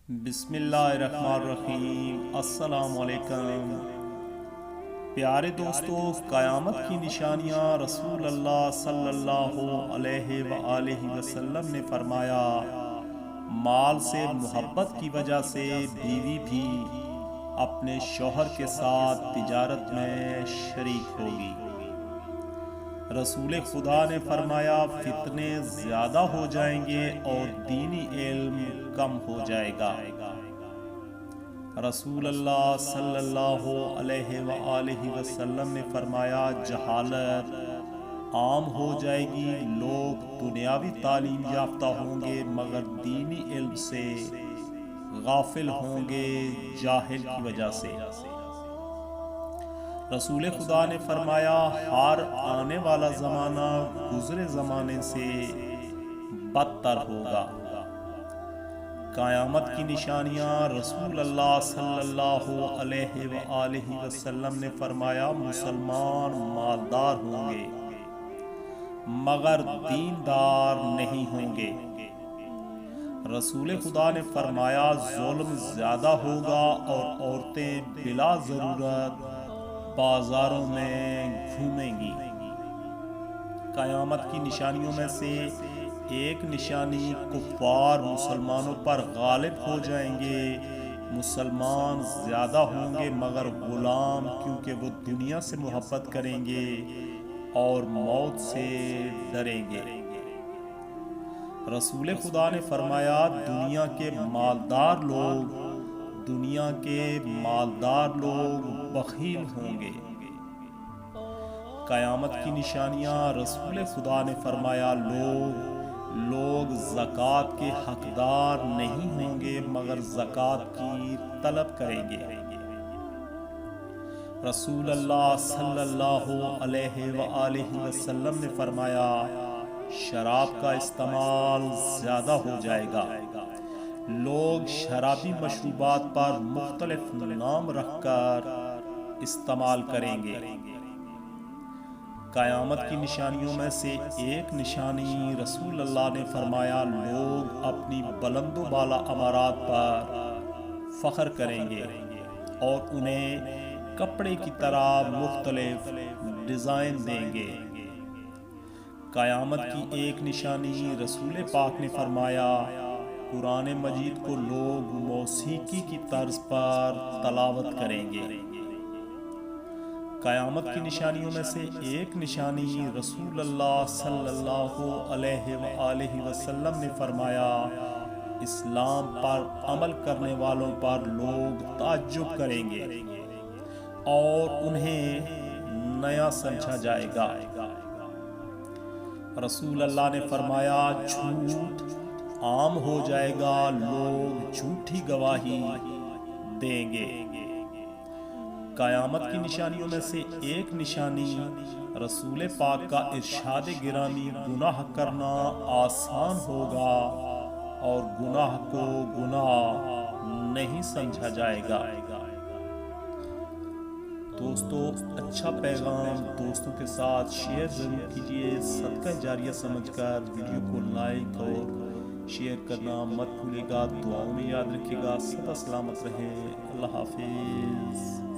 بسم اللہ الرحمن الرحیم۔ السلام علیکم پیارے دوستو، قیامت کی نشانیاں رسول اللہ صلی اللہ علیہ وآلہ وسلم نے فرمایا، مال سے محبت کی وجہ سے بیوی بھی اپنے شوہر کے ساتھ تجارت میں شریک ہوگی۔ رسول خدا نے فرمایا، فتنے زیادہ ہو جائیں گے اور دینی علم کم ہو جائے گا۔ رسول اللہ صلی اللہ علیہ وآلہ وسلم نے فرمایا، جہالت عام ہو جائے گی، لوگ دنیاوی تعلیم یافتہ ہوں گے مگر دینی علم سے غافل ہوں گے جاہل کی وجہ سے۔ رسول خدا نے فرمایا، ہر آنے والا زمانہ گزرے زمانے سے بدتر ہوگا۔ قیامت کی نشانیاں رسول اللہ صلی اللہ علیہ وآلہ وسلم نے فرمایا، مسلمان مالدار ہوں گے مگر دیندار نہیں ہوں گے۔ رسول خدا نے فرمایا، ظلم زیادہ ہوگا اور عورتیں بلا ضرورت بازاروں میں گھومیں گی۔ قیامت کی نشانیوں میں سے ایک نشانی، کفار مسلمانوں پر غالب ہو جائیں گے، مسلمان زیادہ ہوں گے مگر غلام، کیونکہ وہ دنیا سے محبت کریں گے اور موت سے ڈریں گے۔ رسول خدا نے فرمایا، دنیا کے مالدار لوگ بخیل ہوں گے۔ قیامت کی نشانیاں رسول خدا نے فرمایا، لوگ زکوٰۃ کے حقدار نہیں ہوں گے مگر زکوٰۃ کی طلب کریں گے۔ رسول اللہ صلی اللہ علیہ وآلہ وسلم نے فرمایا، شراب کا استعمال زیادہ ہو جائے گا، لوگ شرابی مشروبات پر مختلف نام رکھ کر استعمال کریں گے۔ قیامت کی نشانیوں میں سے ایک نشانی، رسول اللہ نے فرمایا، لوگ اپنی بلند و بالا عمارات پر فخر کریں گے اور انہیں کپڑے کی طرح مختلف ڈیزائن دیں گے۔ قیامت کی ایک نشانی، رسول پاک نے فرمایا، قرآن مجید کو لوگ موسیقی کی طرز پر تلاوت کریں گے۔ قیامت کی نشانیوں میں سے ایک نشانی، رسول اللہ صلی اللہ علیہ وآلہ وسلم نے فرمایا، اسلام پر عمل کرنے والوں پر لوگ تعجب کریں گے اور انہیں نیا سمجھا جائے گا۔ رسول اللہ نے فرمایا، جھوٹ عام ہو جائے گا، لوگ جھوٹی گواہی دیں گے۔ قیامت کی نشانیوں میں سے ایک نشانی، رسول پاک کا ارشاد گرامی، گناہ کرنا آسان ہوگا اور گناہ کو گناہ نہیں سمجھا جائے گا۔ دوستو، اچھا پیغام دوستوں کے ساتھ شیئر ضرور کیجیے، صدقہ جاریہ سمجھ کر ویڈیو کو لائک اور شیئر کرنا مت بھولیے گا۔ دعاؤں میں یاد رکھیے گا۔ سدا سلامت رہیں۔ اللہ حافظ۔